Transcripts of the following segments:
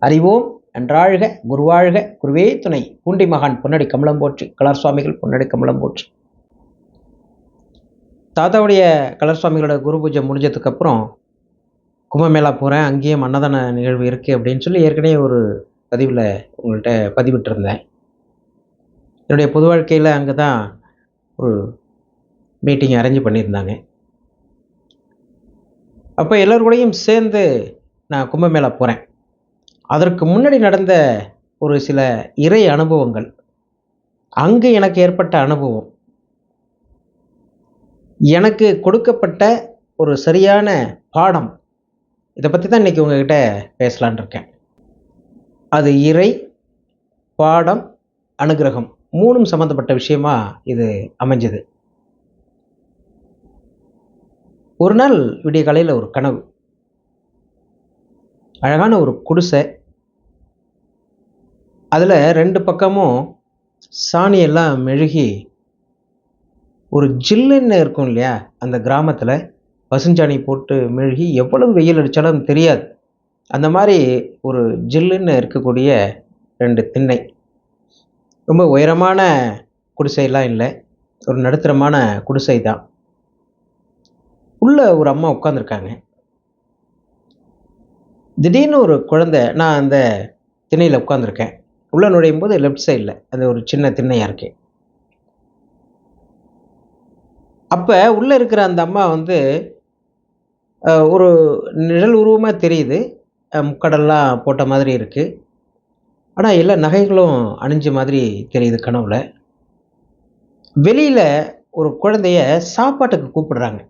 அறிவோம் நன்றாழ்க குருவாழ்க குருவே துணை பூண்டி மகான் பொன்னடி கமலம் போற்றி கலர் சுவாமிகள் பொன்னடி கமலம் போற்றி. தாத்தாவுடைய கலர் சுவாமிகளோட குரு பூஜை முடிஞ்சதுக்கப்புறம் கும்பமேளா போகிறேன், அங்கேயும் அன்னதான நிகழ்வு இருக்குது அப்படின்னு சொல்லி ஏற்கனவே ஒரு பதிவில் உங்கள்கிட்ட பதிவிட்டிருந்தேன். என்னுடைய பொது வாழ்க்கையில் அங்கே தான் ஒரு மீட்டிங் அரேஞ்ச் பண்ணியிருந்தாங்க. அப்போ எல்லோருக்கூடையும் சேர்ந்து நான் கும்பமேளா போகிறேன். அதற்கு முன்னாடி நடந்த ஒரு சில இறை அனுபவங்கள், அங்கு எனக்கு ஏற்பட்ட அனுபவம், எனக்கு கொடுக்கப்பட்ட ஒரு சரியான பாடம், இதை பற்றி தான் இன்றைக்கி உங்ககிட்ட பேசலான் இருக்கேன். அது இறை, பாடம், அனுகிரகம் மூணும் சம்மந்தப்பட்ட விஷயமா இது அமைஞ்சது. ஒரு நாள் விடிய காலையில் ஒரு கனவு. அழகான ஒரு குடிசை, அதில் 2 பக்கமும் சாணியெல்லாம் மெழுகி ஒரு ஜில்லுன்னு இருக்கும் இல்லையா, அந்த கிராமத்தில் பசுஞ்சாணி போட்டு மெழுகி எவ்வளவு வெயில் அடித்தாலும் தெரியாது, அந்த மாதிரி ஒரு ஜில்லுன்னு இருக்கக்கூடிய 2 திண்ணை. ரொம்ப உயரமான குடிசையெல்லாம் இல்லை, ஒரு நடுத்தரமான குடிசை தான். உள்ளே ஒரு அம்மா உட்காந்துருக்காங்க. திடீர்னு ஒரு குழந்தை, நான் அந்த திண்ணையில் உட்காந்துருக்கேன், உள்ளே நுழையும் போது லெஃப்ட் சைடில் அந்த ஒரு சின்ன திண்ணையாக இருக்கு. அப்போ உள்ளே இருக்கிற அந்த அம்மா வந்து ஒரு நிழல் உருவமாக தெரியுது, முக்கடெல்லாம் போட்ட மாதிரி இருக்குது, ஆனால் எல்லா நகைகளும் அணிஞ்ச மாதிரி தெரியுது கனவுல. வெளியில் ஒரு குழந்தைய சாப்பாட்டுக்கு கூப்பிடுறாங்க.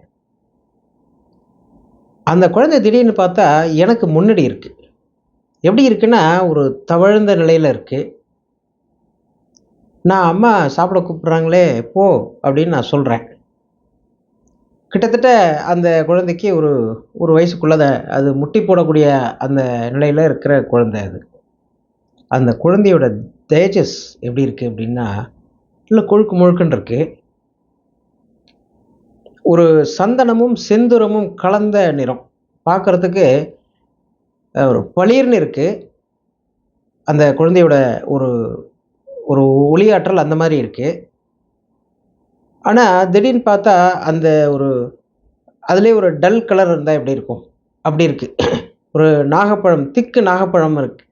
அந்த குழந்தை திடீர்னு பார்த்தா எனக்கு முன்னாடி இருக்குது. எப்படி இருக்குன்னா, ஒரு தவழ்ந்த நிலையில் இருக்குது. நான் அம்மா சாப்பிட கூப்பிட்றாங்களே போ அப்படின்னு நான் சொல்கிறேன். கிட்டத்தட்ட அந்த குழந்தைக்கு ஒரு ஒரு வயசுக்குள்ளே அது முட்டி போடக்கூடிய அந்த நிலையில் இருக்கிற குழந்தை. அது அந்த குழந்தையோட தேஜஸ் எப்படி இருக்குது அப்படின்னா, இல்லை கொழுக்கு முழுக்குன்னு இருக்குது. ஒரு சந்தனமும் செந்துரமும் கலந்த நிறம், பார்க்குறதுக்கு ஒரு பளிர்னு இருக்குது. அந்த குழந்தையோட ஒரு ஒரு ஒளியாற்றல் அந்த மாதிரி இருக்குது. ஆனால் திடீர்னு பார்த்தா அந்த ஒரு அதுலேயே ஒரு டல் கலர் இருந்தால் எப்படி இருக்கும் அப்படி இருக்குது. ஒரு நாகப்பழம், திக்கு நாகப்பழம் இருக்குது.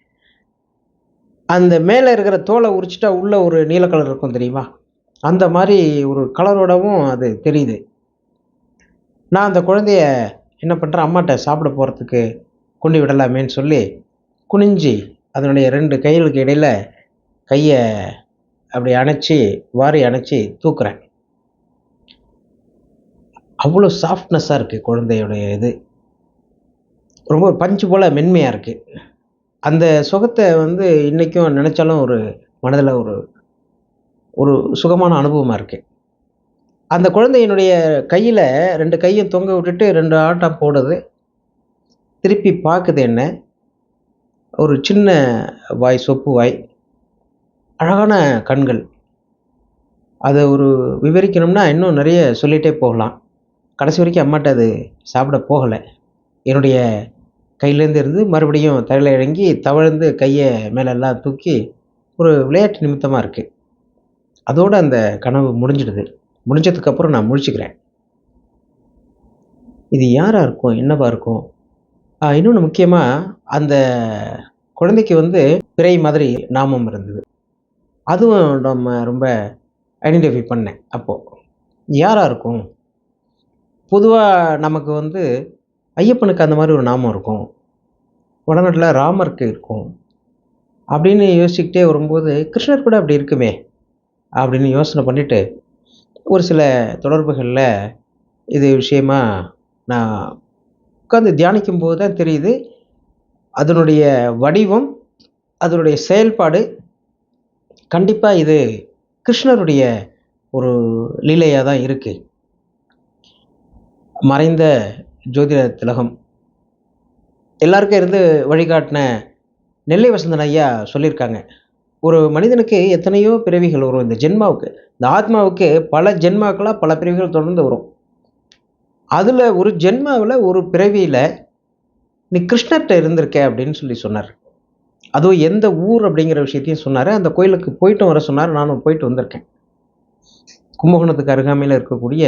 அந்த மேலே இருக்கிற தோலை உரிச்சிட்டா உள்ளே ஒரு நீல கலர் இருக்கும் தெரியுமா, அந்த மாதிரி ஒரு கலரோடவும் அது தெரியுது. நான் அந்த குழந்தைய என்ன பண்ணுறேன், அம்மாட்ட சாப்பிட போகிறதுக்கு கொண்டு விடலாமேன்னு சொல்லி குனிஞ்சி அதனுடைய 2 கைகளுக்கு இடையில் கையை அப்படி அணைச்சி வாரி அணைச்சி தூக்குறேன். அவ்வளோ சாஃப்ட்னஸாக இருக்குது குழந்தையுடைய இது, ரொம்ப பஞ்சு போல் மென்மையாக இருக்குது. அந்த சுகத்தை வந்து இன்றைக்கும் நினச்சாலும் ஒரு மனதில் ஒரு ஒரு சுகமான அனுபவமாக இருக்குது. அந்த குழந்தையினுடைய கையில் 2 கையும் தொங்க விட்டுட்டு 2 ஆட்டம் போடுது, திருப்பி பார்க்குது என்ன. ஒரு சின்ன வாய், சொப்பு வாய், அழகான கண்கள். அதை ஒரு விவரிக்கணும்னா இன்னும் நிறைய சொல்லிகிட்டே போகலாம். கடைசி வரைக்கும் அம்மாட்ட அது சாப்பிட போகலை. என்னுடைய கையிலேருந்து இருந்து மறுபடியும் தரையில் இறங்கி தவழ்ந்து கையை மேலெல்லாம் தூக்கி ஒரு விளையாட்டு நிமித்தமாக இருக்குது. அதோடு அந்த கனவு முடிஞ்சிடுது. முடிஞ்சதுக்கப்புறம் நான் முழிச்சுக்கிறேன். இது யாராக இருக்கும், என்னவா இருக்கும்? இன்னொன்று முக்கியமாக, அந்த குழந்தைக்கு வந்து பிறை மாதிரி நாமம் இருந்தது. அதுவும் நம்ம ரொம்ப ஐடென்டிஃபை பண்ணேன். அப்போது யாராக இருக்கும்? பொதுவாக நமக்கு வந்து ஐயப்பனுக்கு அந்த மாதிரி ஒரு நாமம் இருக்கும், வடநாட்டில் ராமருக்கு இருக்கும் அப்படின்னு யோசிச்சுக்கிட்டே வரும்போது கிருஷ்ணர் கூட அப்படி இருக்குமே அப்படின்னு யோசனை பண்ணிவிட்டு ஒரு சில தொடர்புகளில் இது விஷயமா நான் உட்காந்து தியானிக்கும் போது தான் தெரியுது, அதனுடைய வடிவம், அதனுடைய செயல்பாடு கண்டிப்பாக இது கிருஷ்ணருடைய ஒரு லீலையாக தான் இருக்குது. மறைந்த ஜோதிட திலகம் எல்லாருக்கும் இருந்து வழிகாட்டின நெல்லை வசந்தன் ஐயா சொல்லியிருக்காங்க, ஒரு மனிதனுக்கு எத்தனையோ பிறவிகள் வரும். இந்த ஜென்மாவுக்கு, இந்த ஆத்மாவுக்கு பல ஜென்மாக்களாக பல பிறவிகள் தொடர்ந்து வரும். அதில் ஒரு ஜென்மாவில் ஒரு பிறவியில் நீ கிருஷ்ணர்கிட்ட இருந்திருக்க அப்படின்னு சொல்லி சொன்னார். அதுவும் எந்த ஊர் அப்படிங்கிற விஷயத்தையும் சொன்னார். அந்த கோயிலுக்கு போயிட்டும் வர சொன்னார். நானும் போயிட்டு வந்திருக்கேன். கும்பகோணத்துக்கு அருகாமையில் இருக்கக்கூடிய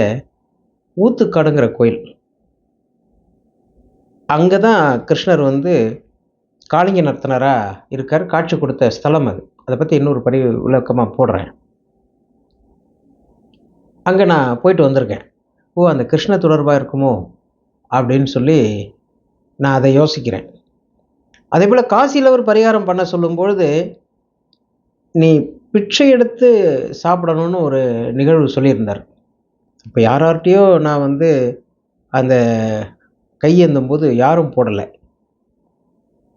ஊத்துக்காடுங்கிற கோயில். அங்கே தான் கிருஷ்ணர் வந்து காளிங்க நர்த்தனராக இருக்கார். காட்சி கொடுத்த ஸ்தலம் அது. அதை பற்றி இன்னொரு பதிவு விளக்கமாக போடுறேன். அங்கே நான் போயிட்டு வந்திருக்கேன். ஓ, அந்த கிருஷ்ண தொடர்பாக இருக்குமோ அப்படின்னு சொல்லி நான் அதை யோசிக்கிறேன். அதே போல் காசியில் ஒரு பரிகாரம் பண்ண சொல்லும்பொழுது, நீ பிச்சை எடுத்து சாப்பிடணும்னு ஒரு நிகழ்வு சொல்லியிருந்தார். இப்போ யார்கிட்டயோ நான் வந்து அந்த கையேந்தும் போது யாரும் போடலை.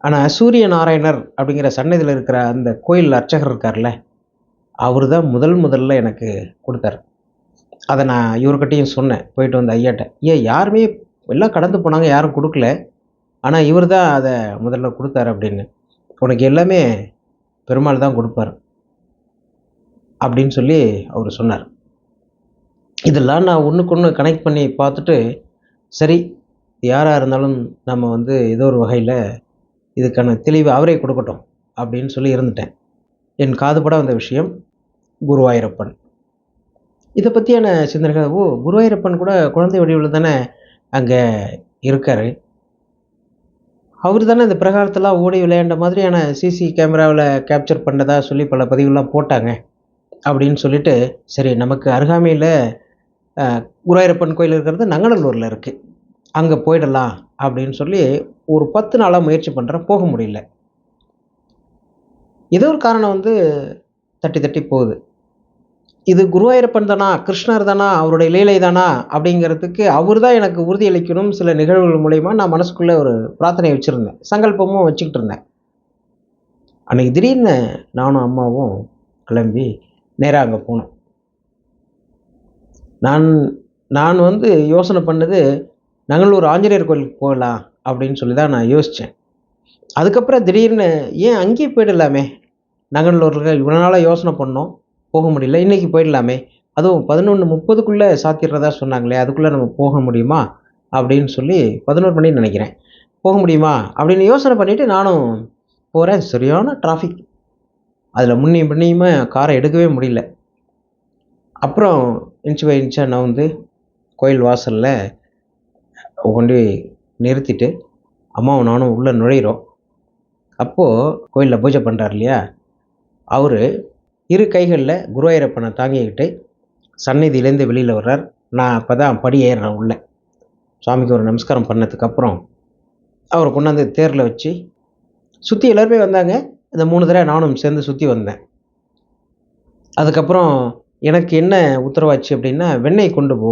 ஆனால் சூரிய நாராயணர் அப்படிங்கிற சன்னதியில் இருக்கிற அந்த கோயில் அர்ச்சகர் இருக்கார்ல, அவர் தான் முதல்ல எனக்கு கொடுத்தார். அதை நான் இவர்கிட்டையும் சொன்னேன், போயிட்டு வந்த ஐயாட்ட. ஏன் யாருமே எல்லாம் கடந்து போனாங்க, யாரும் கொடுக்கல. ஆனால் இவர் தான் அதை முதல்ல கொடுத்தாரு அப்படின்னு. உனக்கு எல்லாமே பெருமாள் தான் கொடுப்பார் அப்படின்னு சொல்லி அவர் சொன்னார். இதெல்லாம் நான் ஒன்றுக்கு ஒன்று கனெக்ட் பண்ணி பார்த்துட்டு, சரி யாராக இருந்தாலும் நம்ம வந்து ஏதோ ஒரு வகையில் இதுக்கான தெளிவு அவரே கொடுக்கட்டும் அப்படின்னு சொல்லி இருந்துட்டேன். என் காதுபட வந்த விஷயம் குருவாயூரப்பன். இதை பற்றியான சிந்தனைகள், ஓ குருவாயூரப்பன் கூட குழந்தை வடிவில் தானே அங்கே இருக்கார். அவர் தானே இந்த பிரகாரத்தெல்லாம் ஓடி விளையாண்ட மாதிரியான சிசி கேமராவில் கேப்சர் பண்ணதா சொல்லி பல பதிவுலாம் போட்டாங்க அப்படின்னு சொல்லிட்டு, சரி நமக்கு அருகாமையில் குருவாயூரப்பன் கோயில் இருக்கிறது நங்கநல்லூரில் இருக்குது, அங்கே போயிடலாம் அப்படின்னு சொல்லி ஒரு 10 நாளாக முயற்சி பண்ணுறேன். போக முடியல. ஏதோ ஒரு காரணம் வந்து தட்டி தட்டி போகுது. இது குருவாயூரப்பன் தானா, கிருஷ்ணர் தானா, அவருடைய லீலை தானா அப்படிங்கிறதுக்கு அவர் தான் எனக்கு உறுதியளிக்கணும். சில நிகழ்வுகள் மூலயமா நான் மனசுக்குள்ளே ஒரு பிரார்த்தனை வச்சுருந்தேன், சங்கல்பமும் வச்சுக்கிட்டு இருந்தேன். அன்றைக்கி திடீர்னு நானும் அம்மாவும் கிளம்பி நேராக அங்கே போனோம். நான் வந்து யோசனை பண்ணது, நங்கநல்லூர் ஆஞ்சநேயர் கோயிலுக்கு போகலாம் அப்படின்னு சொல்லி தான் நான் யோசித்தேன். அதுக்கப்புறம் திடீர்னு ஏன் அங்கேயே போயிடலாமே, நங்கநல்லூரில் இவ்வளோ நாளாக யோசனை பண்ணோம், போக முடியல, இன்றைக்கி போயிடலாமே, அதுவும் 11:30க்குள்ளே சாத்திடுறதா சொன்னாங்களே, அதுக்குள்ளே நம்ம போக முடியுமா அப்படின்னு சொல்லி 11 மணின்னு நினைக்கிறேன், போக முடியுமா அப்படின்னு யோசனை பண்ணிவிட்டு நானும் போகிறேன். சரியான டிராஃபிக். அதில் முன்னையும் பின்னையுமே காரை எடுக்கவே முடியல. அப்புறம் இன்ச்சு பை இன்ச்சாக நான் வந்து கோயில் வாசலில் கொண்டு நிறுத்திட்டு அம்மாவும் நானும் உள்ளே நுழையிறோம். அப்போது கோயிலில் பூஜை பண்ணுறார் இல்லையா, அவர் இரு கைகளில் குருவாயூரப்பனை தாங்கிக்கிட்டு சந்நிதியிலேருந்து வெளியில் வர்றார். நான் அப்போ தான் படி ஏறுறேன் உள்ளே. சுவாமிக்கு ஒரு நமஸ்காரம் பண்ணதுக்கப்புறம் அவரை கொண்டாந்து தேரில் வச்சு சுற்றி எல்லாருமே வந்தாங்க. இந்த 3 தடவை நானும் சேர்ந்து சுற்றி வந்தேன். அதுக்கப்புறம் எனக்கு என்ன உத்தரவாச்சு அப்படின்னா, வெண்ணெய் கொண்டு போ,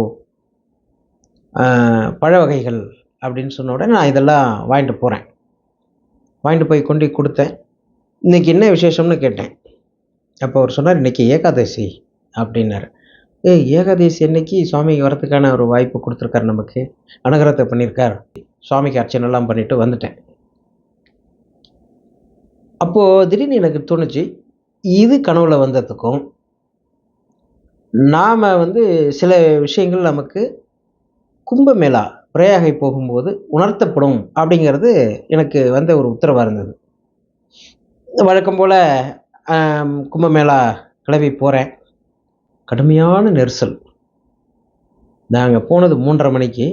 பழ வகைகள் அப்படின்னு சொன்ன உடனே நான் இதெல்லாம் வாங்கிட்டு போகிறேன். வாங்கிட்டு போய் கொண்டு கொடுத்தேன். இன்றைக்கி என்ன விசேஷம்னு கேட்டேன். அப்போ அவர் சொன்னார், இன்றைக்கி ஏகாதசி அப்படின்னாரு. ஏகாதசி அன்னைக்கு சுவாமிக்கு வரத்துக்கான ஒரு வாய்ப்பு கொடுத்துருக்காரு, நமக்கு அனுகிரகத்தை பண்ணியிருக்கார். சுவாமிக்கு அர்ச்சனைலாம் பண்ணிவிட்டு வந்துட்டேன். அப்போது திடீர்னு எனக்கு தோணுச்சு, இது கனவுல வந்ததுக்கும் நாம் வந்து சில விஷயங்கள் நமக்கு கும்பமேளா பிரயாகை போகும்போது உணர்த்தப்படும் அப்படிங்கிறது எனக்கு வந்த ஒரு உத்தரவாக இருந்தது. வழக்கம் போல் கும்பமேளா கிளம்பி போகிறேன். கடுமையான நெரிசல். நாங்கள் போனது 3:30 மணிக்கு.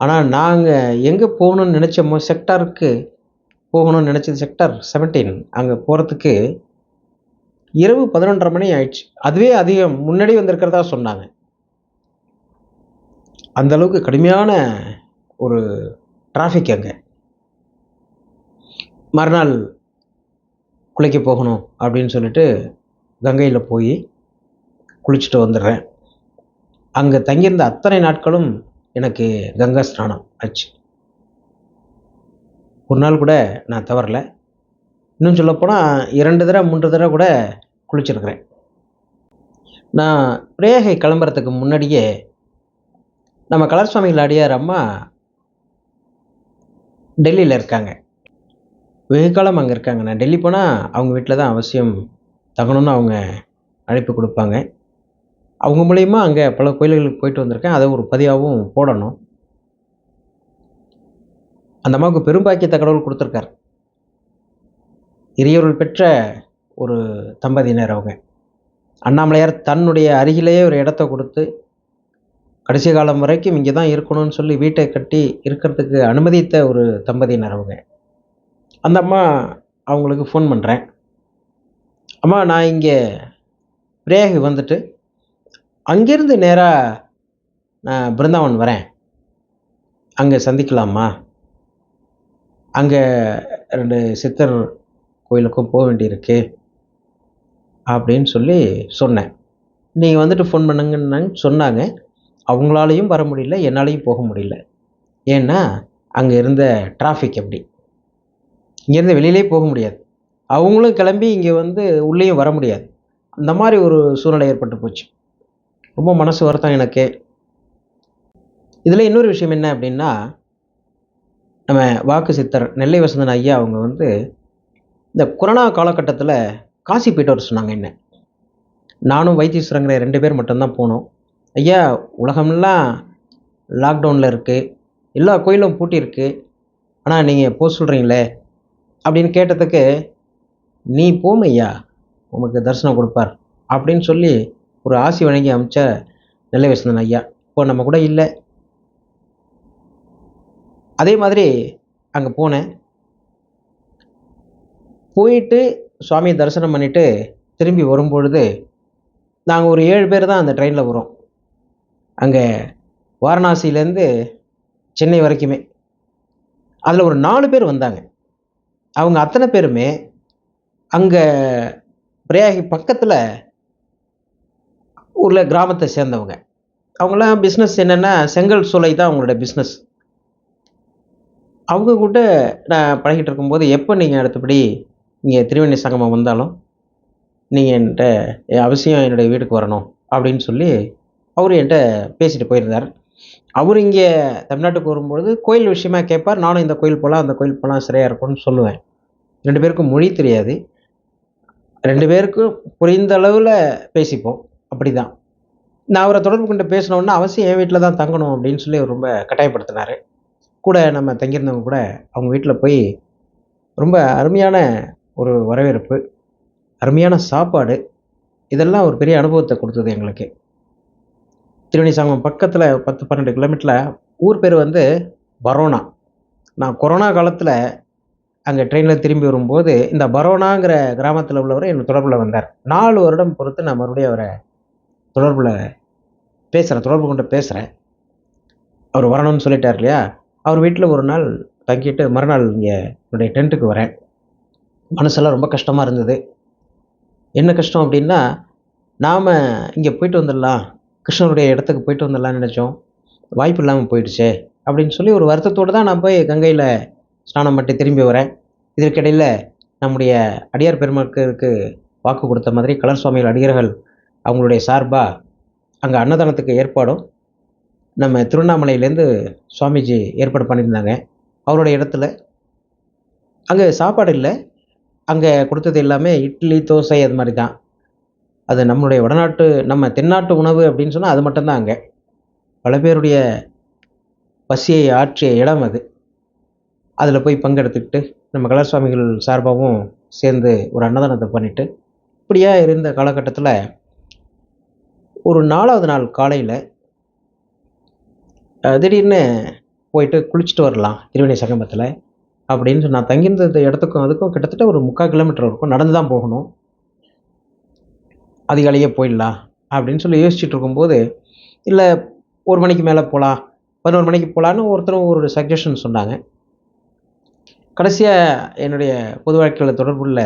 ஆனால் நாங்கள் எங்கே போகணுன்னு நினச்சோமோ, செக்டாருக்கு போகணும்னு நினச்சது செக்டார் 17, அங்கே போகிறதுக்கு இரவு 11:30 மணி ஆயிடுச்சு. அதுவே அதிகம், முன்னாடி வந்திருக்கிறதா சொன்னாங்க. அந்த அளவுக்கு கடுமையான ஒரு டிராஃபிக் அங்கே. மறுநாள் குளிக்க போகணும் அப்படின்னு சொல்லிட்டு கங்கையில் போய் குளிச்சுட்டு வந்துடுறேன். அங்கே தங்கியிருந்த அத்தனை நாட்களும் எனக்கு கங்கா ஸ்நானம் ஆச்சு. ஒரு நாள் கூட நான் தவறல. இன்னும் சொல்லப்போனால் 2 தடவை 3 தடவை கூட குளிச்சிருக்கிறேன். நான் பிரயாகை கிளம்புறதுக்கு முன்னாடியே நம்ம கலர் சுவாமிகள் அடியார் அம்மா டெல்லியில் இருக்காங்க. வெகு காலம் அங்கே இருக்காங்க. நான் டெல்லி போனால் அவங்க வீட்டில் தான் அவசியம் தங்கணும்னு அவங்க அழைப்பு கொடுப்பாங்க. அவங்க மூலயமா அங்கே பல கோயில்களுக்கு போயிட்டு வந்திருக்கேன். அதை ஒரு பதிவாகவும் போடணும். அந்த அம்மாவுக்கு பெரும்பாக்கியத்தை கடவுள் கொடுத்துருக்கார். இறையருள் பெற்ற ஒரு தம்பதியினர் அவங்க. அண்ணாமலையார் தன்னுடைய அருகிலேயே ஒரு இடத்த கொடுத்து கடைசி காலம் வரைக்கும் இங்கே தான் இருக்கணும்னு சொல்லி வீட்டை கட்டி இருக்கிறதுக்கு அனுமதித்த ஒரு தம்பதியினர் அவங்க. அந்த அம்மா அவங்களுக்கு ஃபோன் பண்ணுறேன். அம்மா, நான் இங்கே பிரயாகி வந்துட்டு அங்கேருந்து நேராக நான் பிருந்தாவன் வரேன், அங்கே சந்திக்கலாமா? அங்கே 2 சித்தர் கோயிலுக்கும் போக வேண்டியிருக்கு அப்படின்னு சொல்லி சொன்னேன். நீங்கள் வந்துட்டு ஃபோன் பண்ணுங்கன்னு சொன்னாங்க. அவங்களாலையும் வர முடியல, என்னாலையும் போக முடியல. ஏன்னா அங்கே இருந்த டிராஃபிக் அப்படி. இங்கேருந்து வெளியிலே போக முடியாது. அவங்களும் கிளம்பி இங்கே வந்து உள்ளேயும் வர முடியாது. அந்த மாதிரி ஒரு சூழ்நிலை ஏற்பட்டு போச்சு. ரொம்ப மனசு வருத்தம் எனக்கு. இதில் இன்னொரு விஷயம் என்ன அப்படின்னா, நம்ம வாக்கு சித்தர் நெல்லை வசந்தன் ஐயா அவங்க வந்து இந்த கொரோனா காலகட்டத்தில் காசி போயிட்டு வர சொன்னாங்க என்ன. நானும் வைத்தீஸ்வரங்கிற 2 பேர் மட்டும்தான் போனோம். ஐயா, உலகமெல்லாம் லாக்டவுனில் இருக்குது, எல்லா கோயிலும் பூட்டியிருக்கு, ஆனால் நீங்கள் போக சொல்கிறீங்களே அப்படின்னு கேட்டதுக்கு, நீ போம் ஐயா, உமக்கு தரிசனம் கொடுப்பார் அப்படின்னு சொல்லி ஒரு ஆசி வழங்கி அமைச்ச நெல்லை வசந்தன் ஐயா இப்போ நம்ம கூட இல்லை. அதே மாதிரி அங்கே போனேன். போயிட்டு சுவாமியை தரிசனம் பண்ணிவிட்டு திரும்பி வரும்பொழுது நாங்கள் ஒரு 7 பேர் தான் அந்த ட்ரெயினில் வரோம். அங்கே வாரணாசியிலேருந்து சென்னை வரைக்குமே. அதில் ஒரு 4 பேர் வந்தாங்க. அவங்க அத்தனை பேருமே அங்கே பிரயாகி பக்கத்தில் ஊரில் கிராமத்தை சேர்ந்தவங்க. அவங்களாம் பிஸ்னஸ் என்னென்னா செங்கல் சூளை தான் அவங்களோட பிஸ்னஸ். அவங்க கூட நான் பழகிட்டு இருக்கும்போது, எப்போ நீங்கள் அடுத்தபடி இங்கே திரிவேணி சங்கமம் வந்தாலும் நீங்கள் என்கிட்ட அவசியம் என்னுடைய வீட்டுக்கு வரணும் அப்படின்னு சொல்லி அவர் என்கிட்ட பேசிட்டு போயிருந்தார். அவர் இங்கே தமிழ்நாட்டுக்கு வரும்பொழுது கோயில் விஷயமா கேட்பார். நானும் இந்த கோயில் போகலாம், அந்த கோயில் போகலாம், சரியாக இருக்கும்னு சொல்லுவேன். 2 பேருக்கும் மொழி தெரியாது. 2 பேருக்கும் புரிந்த அளவில் பேசிப்போம். அப்படி தான். நான் அவரை தொடர்பு கொண்டு பேசினோன்னா, அவசியம் என் வீட்டில் தான் தங்கணும் அப்படின்னு சொல்லி அவர் ரொம்ப கட்டாயப்படுத்தினார். கூட நம்ம தங்கியிருந்தவங்க கூட அவங்க வீட்டில் போய் ரொம்ப அருமையான ஒரு வரவேற்பு, அருமையான சாப்பாடு, இதெல்லாம் ஒரு பெரிய அனுபவத்தை கொடுத்தது எங்களுக்கு. திருவேணி சங்கமம் பக்கத்தில் 10, 12 கிலோமீட்டரில் ஊர் பேர் வந்து பரோனா. நான் கொரோனா காலத்தில் அங்கே ட்ரெயினில் திரும்பி வரும்போது இந்த பரோனாங்கிற கிராமத்தில் உள்ளவர் எனக்கு தொடர்பில் வந்தார். 4 வருடம் பொறுத்து நான் மறுபடியும் அவரை தொடர்பு கொண்டு பேசுகிறேன். அவர் வரணும்னு சொல்லிட்டார் இல்லையா. அவர் வீட்டில் ஒரு நாள் தங்கிட்டு மறுநாள் இங்கே என்னுடைய டென்ட்டுக்கு வரேன். மனசெல்லாம் ரொம்ப கஷ்டமாக இருந்தது. என்ன கஷ்டம் அப்படின்னா, நாம் இங்கே போயிட்டு வந்துடலாம், கிருஷ்ணருடைய இடத்துக்கு போயிட்டு வந்துடலாம்னு நினச்சோம், வாய்ப்பு இல்லாமல் போயிடுச்சே அப்படின்னு சொல்லி ஒரு வருத்தத்தோடு தான் நான் போய் கங்கையில் ஸ்நானம் பண்ணி திரும்பி வரேன். இதற்கிடையில் நம்முடைய அடியார் பெருமக்களுக்கு வாக்கு கொடுத்த மாதிரி கலர் சுவாமிகள் அடியார்கள் அவங்களுடைய சார்பாக அங்கே அன்னதானத்துக்கு ஏற்பாடும் நம்ம திருவண்ணாமலையிலேருந்து சுவாமிஜி ஏற்பாடு பண்ணியிருந்தாங்க. அவருடைய இடத்துல அங்கே சாப்பாடு இல்லை. அங்கே கொடுத்தது எல்லாமே இட்லி, தோசை அது மாதிரி தான். அது நம்மளுடைய நம்ம தென்னாட்டு உணவு அப்படின்னு சொன்னால் அது மட்டும்தான். அங்கே பல பேருடைய பசியை ஆற்றிய இடம் அது. அதில் போய் பங்கெடுத்துக்கிட்டு நம்ம கலர் சுவாமிகள் சார்பாகவும் சேர்ந்து ஒரு அன்னதானத்தை பண்ணிவிட்டு இப்படியா இருந்த காலகட்டத்தில் ஒரு 4வது நாள் காலையில் திடீர்னு போயிட்டு குளிச்சுட்டு வரலாம் திரிவேணி சங்கமத்தில் அப்படின்னு நான் தங்கியிருந்த இடத்துக்கும் அதுக்கும் கிட்டத்தட்ட ஒரு 3/4 கிலோமீட்டர் இருக்கும். நடந்து தான் போகணும். அதிகாலையே போயிடலாம் அப்படின்னு சொல்லி யோசிச்சுட்டு இருக்கும்போது, இல்லை 1 மணிக்கு மேலே போகலாம், 11 மணிக்கு போகலான்னு ஒருத்தரும் ஒரு சஜஷன் சொன்னாங்க. கடைசியாக என்னுடைய பொது வாழ்க்கையில் தொடர்புள்ள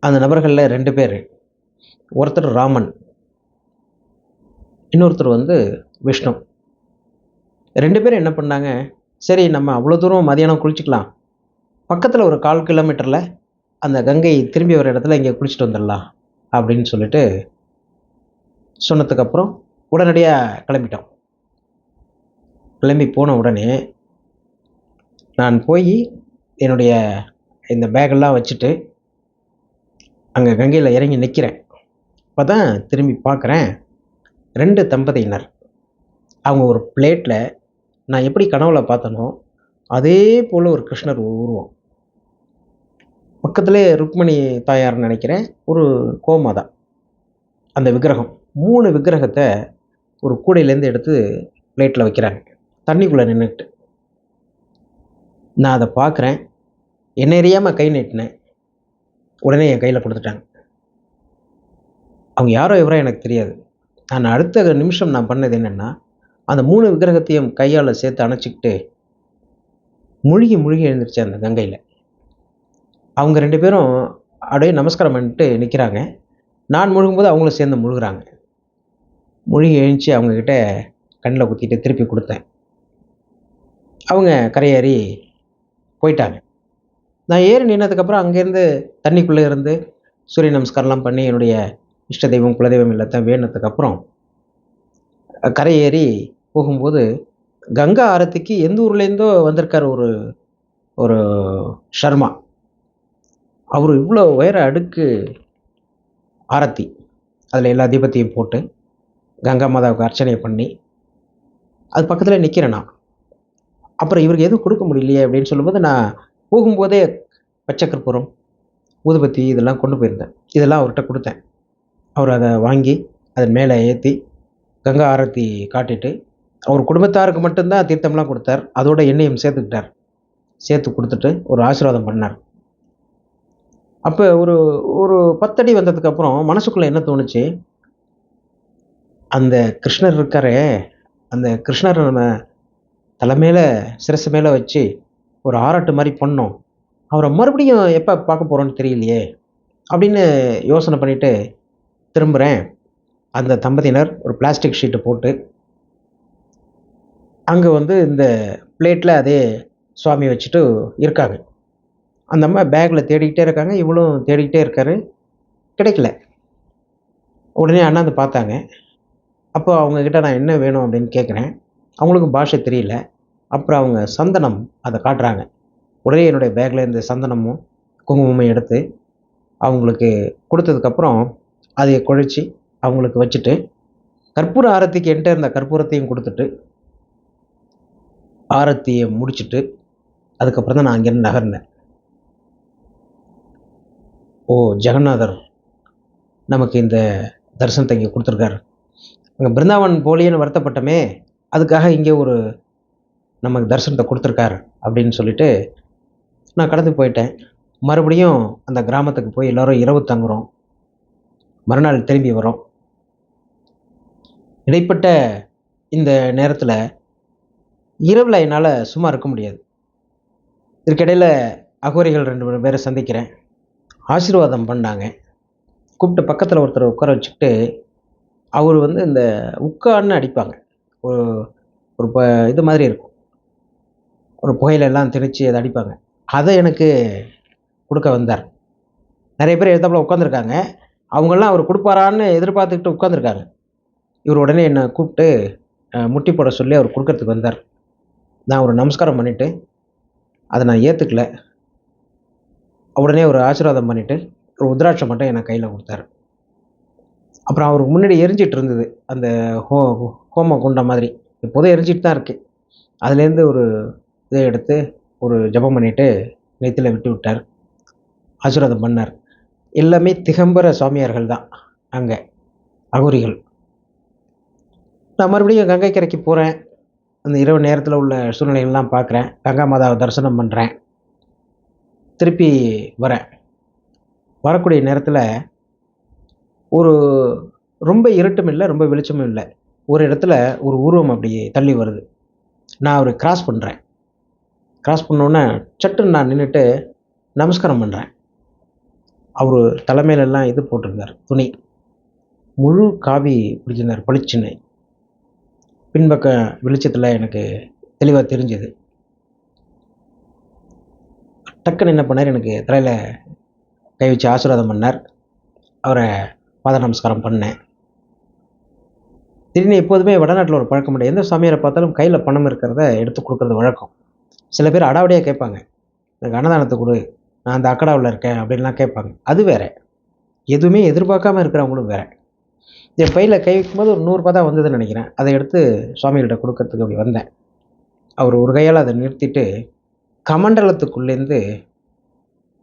அந்த நபர்களில் 2 பேர், ஒருத்தர் ராமன், இன்னொருத்தர் வந்து விஷ்ணு. 2 பேரும் என்ன பண்ணாங்க, சரி நம்ம அவ்வளோ தூரம் மதியானம் குளிச்சுக்கலாம், பக்கத்தில் ஒரு 1/4 கிலோமீட்டரில் அந்த கங்கை திரும்பி வர இடத்துல இங்கே குளிச்சுட்டு வந்துடலாம் அப்படின்னு சொல்லிட்டு சொன்னதுக்கப்புறம் உடனடியாக கிளம்பிட்டோம். கிளம்பி போன உடனே நான் போய் என்னுடைய இந்த பேக்கெல்லாம் வச்சுட்டு அங்கே கங்கையில் இறங்கி நிற்கிறேன். அப்போ தான் திரும்பி பார்க்குறேன், 2 தம்பதியினர். அவங்க ஒரு பிளேட்டில் நான் எப்படி கனவுல பார்த்தனோ அதே போல் ஒரு கிருஷ்ணர் உருவம், பக்கத்திலே ருக்மணி தாயார்ன்னு நினைக்கிறேன். ஒரு கோமாதா அந்த விக்கிரகம். 3 விக்கிரகத்த ஒரு கூடையிலேருந்து எடுத்து பிளேட்ல வைக்கிறாங்க. தண்ணிக்குள்ள நின்னுட்டு. நான் அத பார்க்குறேன். என்ன அறியாம கை நீட்டினேன். உடனே என் கையில குடுத்துட்டாங்க. அவங்க யாரோ விவரம் எனக்கு தெரியாது. நான் அடுத்த நிமிஷம் நான் பண்ணது என்னன்னா, அந்த 3 விக்கிரகத்தையும் கையால சேர்த்து அணைச்சுக்கிட்டு, முழுகி முழுகி எழுந்துருச்சேன் அந்த கங்கையில. அவங்க 2 பேரும் அப்படியே நமஸ்காரம் பண்ணிட்டு நிக்கிறாங்க. நான் முழுகும்போது அவங்களும் சேர்ந்து முழுகுறாங்க. முழுகி எழுந்துச்சு அவங்ககிட்ட கண்ல குத்திட்டு திருப்பி குடுத்தேன். அவங்க கரையேறி போயிட்டாங்க. நான் ஏறி நின்னதுக்கப்புறம் அங்கேருந்து தண்ணிக்குள்ள இருந்து சூரிய நமஸ்காரம்லாம் பண்ணி என்னுடைய இஷ்ட தெய்வம், குலதெய்வம் எல்லாத்தையும் வேண்டுனதுக்கப்புறம் கரையேறி போகும்போது, கங்கா ஆரத்திக்கு எந்த ஊர்லேருந்தோ வந்திருக்காரு ஒரு ஒரு ஷர்மா. அவரு இவ்ளோ உயர அடுக்கு ஆரத்தி. அதில எல்லா தீபத்தையும் போட்டு, கங்கா மாதாவுக்கு அர்ச்சனை பண்ணி, அது பக்கத்திலே நிக்கிறேன் நான். அப்புறம் இவருக்கு எதுவும் குடுக்க முடியலையே அப்படின்னு சொல்லும்போது, நான் போகும்போதே பச்சை கற்பூரம், ஊதுபத்தி இதெல்லாம் கொண்டு போயிருந்தேன். இதெல்லாம் அவர்ட்ட குடுத்தேன். அவர் அத வாங்கி, அதன் மேல ஏத்தி, கங்கா ஆரத்தி காட்டிட்டு, அவர் குடும்பத்தாருக்கு மட்டும் தான் தீர்த்தம்லாம் குடுத்தார். அதோட என்னையும் சேர்த்துக்கிட்டார். சேர்த்து குடுத்துட்டு ஒரு ஆசீர்வாதம் பண்ணார். அப்ப ஒரு ஒரு 10 அடி வந்ததுக்கப்புறம் மனசுக்குள்ள என்ன தோணுச்சு, அந்த கிருஷ்ணர் இருக்காரே, அந்த கிருஷ்ணர நம்ம தல மேல, சிரசு மேல வச்சு ஒரு ஆராட்டு மாரி பண்ணோம். அவர மறுபடியும் எப்ப பார்க்க போறோம்ன்னு தெரியலையே! அப்படின்னு யோசனை பண்ணிட்டு திரும்புறேன். அந்த தம்பதியினர் ஒரு பிளாஸ்டிக் ஷீட்ட போட்டு, அங்க வந்து இந்த பிளேட்ல அதே சுவாமி வச்சுட்டு இருக்காங்க. அந்த அம்மா பேக்ல தேடிக்கிட்டே இருக்காங்க. இவரும் தேடிக்கிட்டே இருக்காரு. கிடைக்கல. உடனே அண்ணாந்து பார்த்தாங்க. அப்போ அவங்க கிட்ட நான் என்ன வேணும் அப்படின்னு கேட்குறேன். அவங்களுக்கும் பாஷை தெரியல. அப்புறம் அவங்க சந்தனம் அத காட்டுறாங்க. உடனே என்னுடைய பேக்ல இருந்து சந்தனமும், குங்குமமும் எடுத்து அவங்களுக்கு குடுத்ததுக்கப்புறம், அதைய குழைச்சு அவங்களுக்கு வச்சுட்டு, கற்பூர ஆரத்திக்கு என்ட்ட இருந்த கற்பூரத்தையும் குடுத்துட்டு, ஆரத்திய முடிச்சுட்டு, அதுக்கப்புறம் தான் நான் அங்கேருந்து நகர்ந்தேன். ஓ! ஜெகநாதர் நமக்கு இந்த தரிசனத்த இங்க குடுத்துருக்காரு. அங்க பிருந்தாவன் போகலையேன்னு வருத்தப்பட்டோமே, அதுக்காக இங்க ஒரு நமக்கு தரிசனத்த குடுத்துருக்காரு அப்படின்னு சொல்லிட்டு, நான் கடந்து போயிட்டேன். மறுபடியும் அந்த கிராமத்துக்கு போய் எல்லாரும் இரவு தங்குறோம். மறுநாள் திரும்பி வரோம். இடைப்பட்ட இந்த நேரத்தில, இரவுல என்னால சும்மா இருக்க முடியாது. இதுக்கிடையில அகோரிகள் 2, 3 பேர சந்திக்கிறேன். ஆசீர்வாதம் பண்ணாங்க. கூப்பிட்டு பக்கத்துல ஒருத்தர உட்கார வச்சுக்கிட்டு, அவரு வந்து இந்த உக்கான்னு அடிப்பாங்க. ஒரு ஒரு இது மாதிரி இருக்கும். ஒரு புகையில எல்லாம் திணிச்சு அத அடிப்பாங்க. அத எனக்கு குடுக்க வந்தார். நெறைய பேர் எதுத்தாப்புல உட்காந்துருக்காங்க. அவங்கலாம் அவரு குடுப்பாரான்னு எதிர்பார்த்துக்கிட்டு உட்காந்துருக்காங்க. இவரு உடனே என்ன கூப்ட்டு முட்டி போட சொல்லி அவரு குடுக்கறதுக்கு வந்தார். நான் ஒரு நமஸ்காரம் பண்ணிட்டு, அத நான் ஏத்துக்கல. உடனே ஒரு ஆசீர்வாதம் பண்ணிட்டு, ஒரு உத்ராட்சம் மட்டும் எனக்கு கையில குடுத்தாரு. அப்புறம் அவருக்கு முன்னாடி எரிஞ்சிட்டு இருந்தது. அந்த ஹோ ஹோம குண்டம் மாதிரி. இப்போதும் எரிஞ்சிட்டு தான் இருக்கு. அதுலேருந்து ஒரு இத எடுத்து, ஒரு ஜெபம் பண்ணிட்டு, நெத்தில விட்டு விட்டார். ஆசீர்வாதம் பண்ணார். எல்லாமே திகம்பர சுவாமியார்கள் தான் அங்க, அகோரிகள். நான் மறுபடியும் கங்கை கரைக்கு போறேன். அந்த இரவு நேரத்தில உள்ள சூழ்நிலைகள்லாம் பார்க்குறேன். கங்கா மாதாவ தரிசனம் பண்றேன். திருப்பி வரேன். வரக்கூடிய நேரத்தில ஒரு ரொம்ப இருட்டும் இல்ல, ரொம்ப வெளிச்சமும் இல்ல. ஒரு இடத்துல ஒரு உருவம் அப்படியே தள்ளி வருது. நான் அவர கிராஸ் பண்றேன். கிராஸ் பண்ணோனே சட்டுன்னு நான் நின்னுட்டு நமஸ்காரம் பண்றேன். அவரு தல மேலலாம் இது போட்டிருந்தார், துணி. முழு காவி உடுத்தியிருந்தார் பளிச்சுன்னு. பின்பக்க வெளிச்சத்தில எனக்கு தெளிவா தெரிஞ்சது. டக்குன்னு என்ன பண்ணாரு, எனக்கு தலையில கை வச்சு ஆசீர்வாதம் பண்ணார். அவர பாத நமஸ்காரம் பண்ணேன். திடீர்னு எப்போதுமே வடநாட்டுல ஒரு பழக்கம் உண்டு. எந்த சாமியார பார்த்தாலும் கையில பணம் இருக்கிறத எடுத்து குடுக்குறது வழக்கம். சில பேர் அடாவடியா கேட்பாங்க. "எனக்கு அன்னதானத்த குடு. நான் அந்த அக்கடாவுல இருக்கேன்." அப்படின்லாம் கேட்பாங்க. அது வேற. எதுவுமே எதிர்பார்க்காம இருக்கிறவங்களும் வேற. என் பையில கை வைக்கும்போது ஒரு ரூ. 100 தான் வந்ததுன்னு நெனைக்கிறேன். அத எடுத்து சுவாமிகள்ட்ட குடுக்கறதுக்கு அப்படி வந்தேன். அவரு ஒரு கையால அத நிறுத்திட்டு, கமண்டலத்துக்குள்ளேருந்து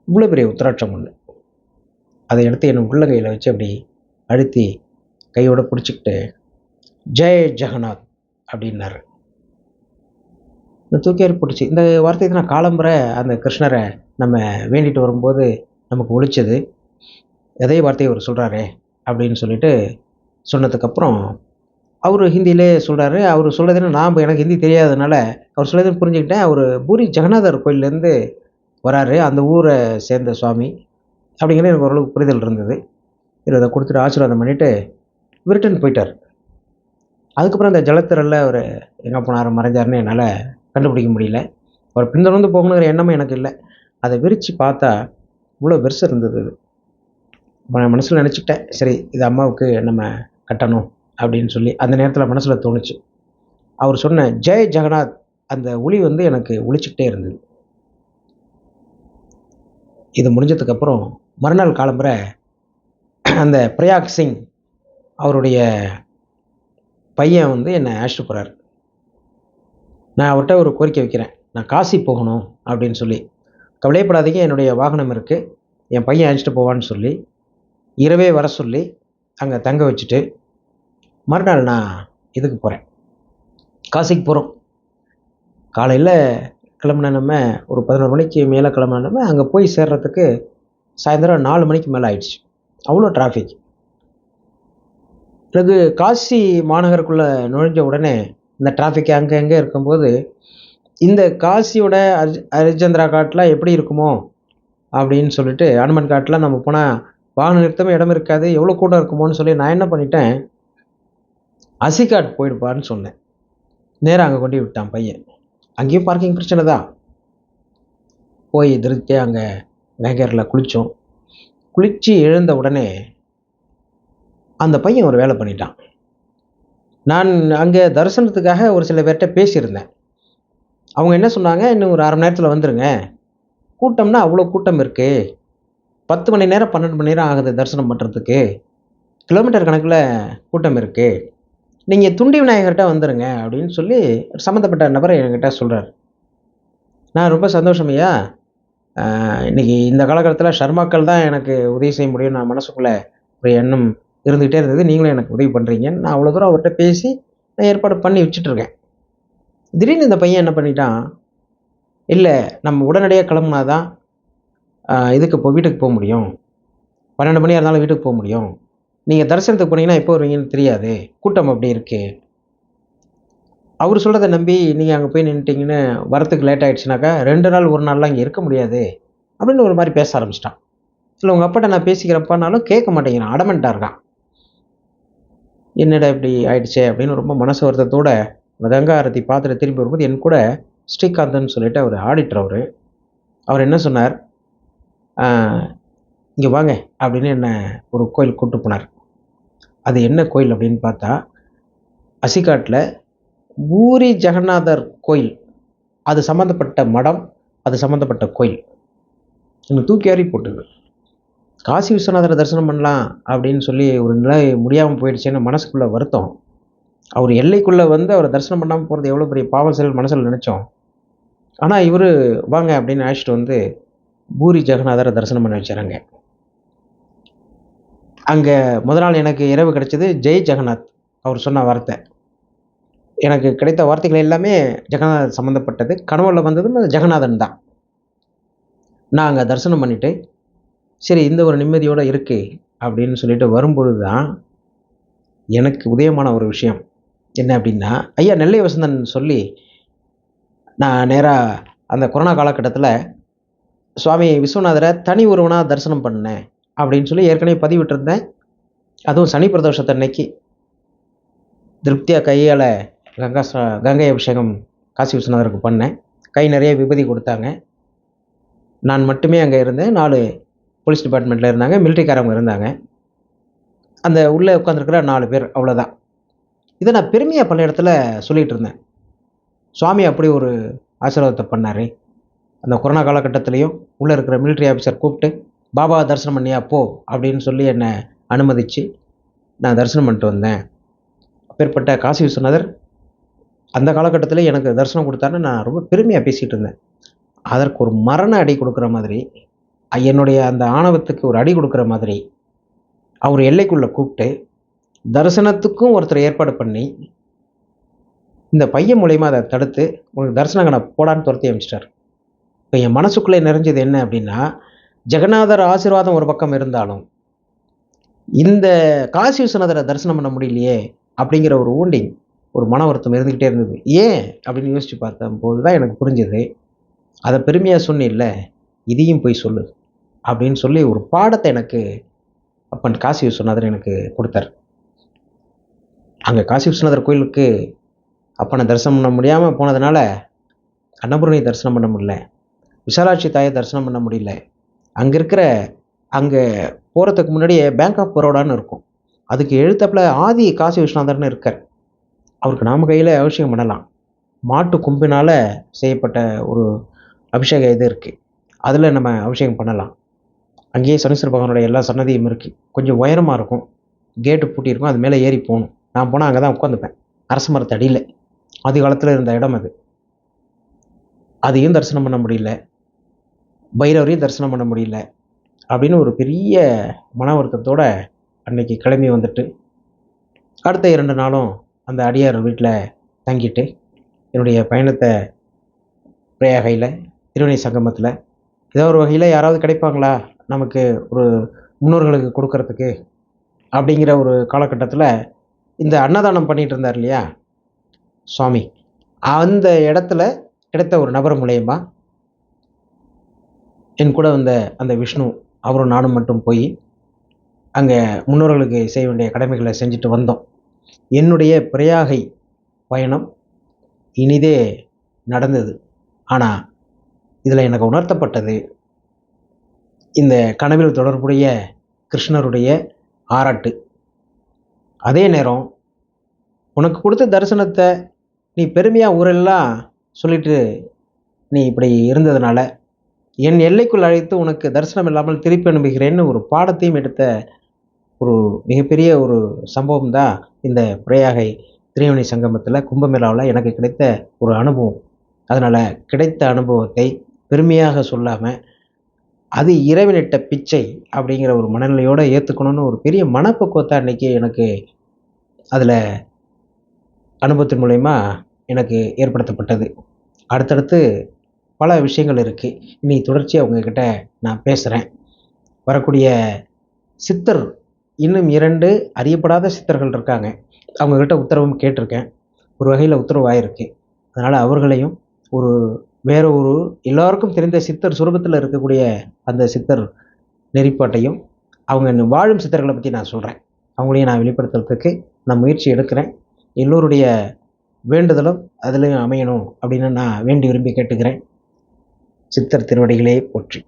இவ்வளோ பெரிய உத்திராட்சம் ஒன்று. அதை எடுத்து என் உள்ளங்கையில் வச்சு அப்படி அழுத்தி கையோட பிடிச்சிக்கிட்டு ஜெய் ஜெகநாத் அப்படின்னாரு. இந்த தூக்கி பிடிச்சி இந்த வார்த்தையை தான் நான் காலம்புரை அந்த கிருஷ்ணரை நம்ம வேண்டிட்டு வரும்போது நமக்கு ஒழிச்சது. அதே வார்த்தையை அவர் சொல்கிறாரே அப்படின்னு சொல்லிட்டு சொன்னதுக்கப்புறம் அவர் ஹிந்தியிலே சொல்கிறாரு. அவர் சொல்கிறதுன்னு நான் எனக்கு ஹிந்தி தெரியாததுனால அவர் சொல்கிறதுன்னு புரிஞ்சுக்கிட்டேன். அவர் பூரி ஜெகநாதர் கோயிலேருந்து வராரு, அந்த ஊரை சேர்ந்த சுவாமி அப்படிங்கிறது எனக்கு ஓரளவுக்கு புரிதல் இருந்தது. இதை கொடுத்துட்டு ஆசீர்வாதம் பண்ணிவிட்டு ரிட்டன் போயிட்டார். அதுக்கப்புறம் அந்த ஜலத்திரலில் அவர் எங்கே போனார் மறைஞ்சாருன்னு என்னால் கண்டுபிடிக்க முடியல. அவர் பின்தொடர்ந்து போகணுங்கிற எண்ணமும் எனக்கு இல்லை. அதை விரித்து பார்த்தா இவ்வளோ பெருசு இருந்தது. அது நான் மனசில் நினச்சிக்கிட்டேன், சரி இது அம்மாவுக்கு நம்ம கட்டணும் அப்படின்னு சொல்லி அந்த நேரத்தில் மனசில் தோணுச்சு. அவர் சொன்ன ஜெய் ஜெகநாத் அந்த ஒளி வந்து எனக்கு ஒழிச்சிக்கிட்டே இருந்தது. இது முடிஞ்சதுக்கப்புறம் மறுநாள் காலம்புரை அந்த பிரயாக் சிங் அவருடைய பையன் வந்து என்னை அழைச்சிட்டு போகிறார். நான் அவர்கிட்ட ஒரு கோரிக்கை வைக்கிறேன், நான் காசி போகணும் அப்படின்னு சொல்லி. கவலையப்படாதீங்க, என்னுடைய வாகனம் இருக்குது, என் பையன் அழைச்சிட்டு போவான்னு சொல்லி இரவே வர சொல்லி அங்கே தங்க வச்சுட்டு மறுநாள் நான் இதுக்கு போகிறேன், காசிக்கு போகிறோம். காலையில் கிளம்புன நம்ம ஒரு 11 மணிக்கு மேலே கிளம்புன நம்ம அங்கே போய் சேர்றதுக்கு சாயந்தரம் 4 மணிக்கு மேலே ஆயிடுச்சு. அவ்வளோ டிராஃபிக். எனக்கு காசி மாநகருக்குள்ளே நுழைஞ்ச உடனே இந்த டிராஃபிக் அங்கே எங்கே இருக்கும்போது இந்த காசியோட ஹரிச்சந்திரா காட்டில் எப்படி இருக்குமோ அப்படின்னு சொல்லிட்டு, அனுமன் காட்டில் நம்ம போனால் வாகன நிறுத்தமே இடம் இருக்காது, எவ்வளோ கூட்டம் இருக்குமோன்னு சொல்லி நான் என்ன பண்ணிட்டேன், அசிகாட் போயிடுப்பான்னு சொன்னேன். நேராக அங்கே கொண்டு விட்டான் பையன். அங்கேயும் பார்க்கிங் பிரச்சனை தான். போய் திருப்தியாக அங்கே வேங்கரில் குளித்தோம். குளித்து எழுந்த உடனே அந்த பையன் ஒரு வேலை பண்ணிட்டான். நான் அங்கே தரிசனத்துக்காக ஒரு சில பேர்கிட்ட பேசியிருந்தேன். அவங்க என்ன சொன்னாங்க, இன்னும் ஒரு 1/2 மணி நேரத்தில் வந்துடுங்க, கூட்டம்னா அவ்வளோ கூட்டம் இருக்குது, 10 மணி நேரம் 12 மணி நேரம் ஆகுது தரிசனம் பண்ணுறதுக்கு, கிலோமீட்டர் கணக்கில் கூட்டம் இருக்குது, நீங்கள் துண்டி விநாயகர்கிட்ட வந்துடுங்க அப்படின்னு சொல்லி சம்மந்தப்பட்ட நபரை என்கிட்ட சொல்கிறார். நான் ரொம்ப சந்தோஷம் ஐயா, இன்றைக்கி இந்த காலகட்டத்தில் ஷர்மாக்கள் தான் எனக்கு உதவி செய்ய முடியும், நான் மனசுக்குள்ளே ஒரு எண்ணம் இருந்துகிட்டே இருந்தது, நீங்களும் எனக்கு உதவி பண்ணுறீங்கன்னு நான் அவ்வளோ தூரம் அவர்கிட்ட பேசி நான் ஏற்பாடு பண்ணி வச்சுட்ருக்கேன். திடீர்னு இந்த பையன் என்ன பண்ணிட்டான், இல்லை நம்ம உடனடியாக கிளம்புனா தான் இதுக்கு வீட்டுக்கு போக முடியும், 12 மணியாக இருந்தாலும் வீட்டுக்கு போக முடியும், நீங்கள் தரிசனத்துக்கு போனீங்கன்னா எப்போ வருவீங்கன்னு தெரியாது, கூட்டம் அப்படி இருக்குது, அவர் சொல்கிறத நம்பி நீங்கள் அங்கே போய் நின்றுட்டிங்கன்னு வரத்துக்கு லேட் ஆகிடுச்சுனாக்கா 2 நாள் 1 நாள்லாம் இங்கே இருக்க முடியாது அப்படின்னு ஒரு மாதிரி பேச ஆரம்பிச்சிட்டான். இல்லை உங்கள் அப்பாட்ட நான் பேசிக்கிறப்பானாலும் கேட்க மாட்டேங்கிறான், அடமெண்ட்டாக இருக்கான். என்னடா இப்படி ஆயிடுச்சே அப்படின்னு ரொம்ப மனசு வருத்தத்தோட கங்கா ஆரத்தி பார்த்துட்டு திரும்பி வரும்போது என் கூட ஸ்ரீகாந்தன் சொல்லிட்டு அவர் ஆடிட்டர். அவர் என்ன சொன்னார், இங்கே வாங்க அப்படின்னு என்னை ஒரு கோயில் கூப்பிட்டு போனார். அது என்ன கோயில் அப்படின்னு பார்த்தா, அசிகாட்டில் பூரி ஜெகநாதர் கோயில், அது சம்மந்தப்பட்ட மடம், அது சம்மந்தப்பட்ட கோயில். எனக்கு தூக்கி ஏறி போட்டுது. காசி விஸ்வநாதரை தரிசனம் பண்ணலாம் அப்படின்னு சொல்லி ஒரு நிலை முடியாமல் போயிடுச்சேன்னு மனசுக்குள்ளே வருத்தம். அவர் எல்லைக்குள்ளே வந்து அவரை தரிசனம் பண்ணாமல் போகிறது எவ்வளோ பெரிய பாவம் செயல் மனசில் நினச்சோம். ஆனால் இவர் வாங்க அப்படின்னு அழைச்சிட்டு வந்து பூரி ஜெகநாதரை தரிசனம் பண்ண வச்சாராங்க. அங்கே முதல் நாள் எனக்கு இரவு கிடைச்சது ஜெய் ஜெகநாத் அவர் சொன்ன வார்த்தை. எனக்கு கிடைத்த வார்த்தைகள் எல்லாமே ஜெகநாதன் சம்மந்தப்பட்டது. கனவுல வந்ததும் அது ஜெகநாதன் தான். நான் அங்கே தரிசனம் பண்ணிவிட்டு சரி இந்த ஒரு நிம்மதியோடு இருக்கு அப்படின்னு சொல்லிட்டு வரும்பொழுது தான் எனக்கு உதயமான ஒரு விஷயம் என்ன அப்படின்னா, ஐயா நெல்லை வசந்தன் சொல்லி நான் நேராக அந்த கொரோனா காலகட்டத்தில் சுவாமி விஸ்வநாதரை தனி ஒருவனாக தரிசனம் பண்ணேன் அப்படின்னு சொல்லி ஏற்கனவே பதிவிட்டிருந்தேன். அதுவும் சனி பிரதோஷத்தன்னைக்கு திருப்தியாக கையால் கங்கை அபிஷேகம் காசி விஸ்வநாதருக்கு பண்ணேன். கை நிறைய விபூதி கொடுத்தாங்க. நான் மட்டுமே அங்கே இருந்தேன். 4 போலீஸ் டிபார்ட்மெண்ட்டில் இருந்தாங்க, மிலிட்ரிக்காரவங்க இருந்தாங்க. அந்த உள்ளே உட்காந்துருக்கிற 4 பேர், அவ்வளோதான். இதை நான் பெருமையாக பல இடத்துல சொல்லிகிட்டு இருந்தேன். சுவாமி அப்படி ஒரு ஆசீர்வாதத்தை பண்ணார். அந்த கொரோனா காலகட்டத்திலையும் உள்ளே இருக்கிற மிலிட்ரி ஆஃபீஸர் கூப்பிட்டு பாபா தரிசனம் பண்ணியா போ அப்படின்னு சொல்லி என்னை அனுமதித்து நான் தரிசனம் பண்ணிட்டு வந்தேன். அப்பேற்பட்ட காசி விஸ்வநாதர் அந்த காலகட்டத்தில் எனக்கு தரிசனம் கொடுத்தாருன்னு நான் ரொம்ப பெருமையாக பேசிகிட்டு இருந்தேன். அதற்கு ஒரு மரண அடி கொடுக்குற மாதிரி என்னுடைய அந்த ஆணவத்துக்கு ஒரு அடி கொடுக்குற மாதிரி அவர் எல்லைக்குள்ளே கூப்பிட்டு தரிசனத்துக்கும் ஒருத்தர் ஏற்பாடு பண்ணி இந்த பையன் மூலயமா அதை தடுத்து உனக்கு தரிசனங்கனை போடான்னு துரத்தி அனுப்பிச்சிட்டார். இப்போ என் மனசுக்குள்ளே நிறைஞ்சது என்ன அப்படின்னா, ஜெகநாதர் ஆசீர்வாதம் ஒரு பக்கம் இருந்தாலும் இந்த காசி விஸ்வநாதரை தரிசனம் பண்ண முடியலையே அப்படிங்கிற ஒரு ஊண்டிங், ஒரு மன வருத்தம் இருந்துக்கிட்டே இருந்தது. ஏன் அப்படின்னு யோசித்து பார்த்தம்போது தான் எனக்கு புரிஞ்சது, அதை பெருமையாக சொன்னில்ல, இதையும் போய் சொல்லு அப்படின்னு சொல்லி ஒரு பாடத்தை எனக்கு அப்பன் காசி விஸ்வநாதர் எனக்கு கொடுத்தார். அங்கே காசி விஸ்வநாதர் கோயிலுக்கு அப்பனை தரிசனம் பண்ண முடியாமல் போனதுனால அன்னபூரணியை தரிசனம் பண்ண முடியல, விசாலாட்சி தாயை தரிசனம் பண்ண முடியல. அங்கே போகிறதுக்கு முன்னாடியே பேங்க் ஆஃப் பரோடான்னு இருக்கும், அதுக்கு எழுத்தப்பில் ஆதி காசி விஸ்வநாதர்னு இருக்கார். அவருக்கு நாம கையில் அபிஷேகம் பண்ணலாம். மாட்டு கொம்பினால் செய்யப்பட்ட ஒரு அபிஷேக இது இருக்குது, அதில் நம்ம அபிஷேகம் பண்ணலாம். அங்கேயே சனீஸ்வர பகவானுடைய எல்லா சன்னதியும் இருக்குது. கொஞ்சம் உயரமாக இருக்கும், கேட்டு பூட்டியிருக்கும், அது மேலே ஏறி போகணும். நான் போனால் அங்கே தான் உட்காந்துப்பேன், அரச மரத்து அடியில். ஆதி காலத்தில் இருந்த இடம் அது. அதையும் தரிசனம் பண்ண முடியல, பைரவரையும் தரிசனம் பண்ண முடியல அப்படின்னு ஒரு பெரிய மன வருத்தத்தோடு அன்னைக்கு கிளம்பி வந்துட்டு, அடுத்த 2 நாளும் அந்த அடியார் வீட்டில் தங்கிட்டு என்னுடைய பயணத்தை பிரயாகையில் திருவணை சங்கமத்தில் ஏதோ ஒரு வகையில் யாராவது கிடைப்பாங்களா நமக்கு ஒரு முன்னோர்களுக்கு கொடுக்கறதுக்கு அப்படிங்கிற ஒரு காலகட்டத்தில் இந்த அன்னதானம் பண்ணிகிட்டு இருந்தார் இல்லையா சுவாமி, அந்த இடத்துல கிடைத்த ஒரு நபர் மூலயமா என் கூட வந்த அந்த விஷ்ணு அவரும் நானும் மட்டும் போய் அங்கே முன்னோர்களுக்கு செய்ய வேண்டிய கடமைகளை செஞ்சுட்டு வந்தோம். என்னுடைய பிரயாகை பயணம் இனிதே நடந்தது. ஆனால் இதில் எனக்கு உணர்த்தப்பட்டது, இந்த கனவில் தொடர்புடைய கிருஷ்ணருடைய ஆராட்டு. அதே நேரம் உனக்கு கொடுத்த தரிசனத்தை நீ பெருமையாக ஊரெல்லாம் சொல்லிட்டு நீ இப்படி இருந்ததுனால என் எல்லைக்குள் அழைத்து உனக்கு தரிசனம் இல்லாமல் திருப்பி அனுப்புகிறேன்னு ஒரு பாடத்தையும் எடுத்த ஒரு மிகப்பெரிய ஒரு சம்பவம் தான் இந்த பிரயாகை திரிவேணி சங்கமத்தில் கும்பமேளாவில் எனக்கு கிடைத்த ஒரு அனுபவம். அதனால் கிடைத்த அனுபவத்தை பெருமையாக சொல்லாமல் அது இறைவனிட்ட பிச்சை அப்படிங்கிற ஒரு மனநிலையோடு ஏற்றுக்கணும்னு ஒரு பெரிய மனப்பக்குவத்தை அன்றைக்கி எனக்கு அதில் அனுபவத்தின் மூலயமா எனக்கு ஏற்படுத்தப்பட்டது. அடுத்தடுத்து பல விஷயங்கள் இருக்குது, இனி தொடர்ச்சியாக உங்ககிட்ட நான் பேசுகிறேன். வரக்கூடிய சித்தர் இன்னும் 2 அறியப்படாத சித்தர்கள் இருக்காங்க, அவங்கக்கிட்ட உத்தரவும் கேட்டிருக்கேன். ஒரு வகையில் உத்தரவாயிருக்கு. அதனால் அவர்களையும் வேற ஒரு எல்லாருக்கும் தெரிந்த சித்தர் சுரூபத்தில் இருக்கக்கூடிய அந்த சித்தர் நெறிப்பாட்டையும் அவங்க வாழும் சித்தர்களை பற்றி நான் சொல்கிறேன், அவங்களையும் நான் வெளிப்படுத்துறதுக்கு நான் முயற்சி எடுக்கிறேன். எல்லோருடைய வேண்டுதலும் அதுலேயும் அமையணும் அப்படின்னு நான் வேண்டி விரும்பி கேட்டுக்கிறேன். சித்தர் திருவடிகளே போற்றி.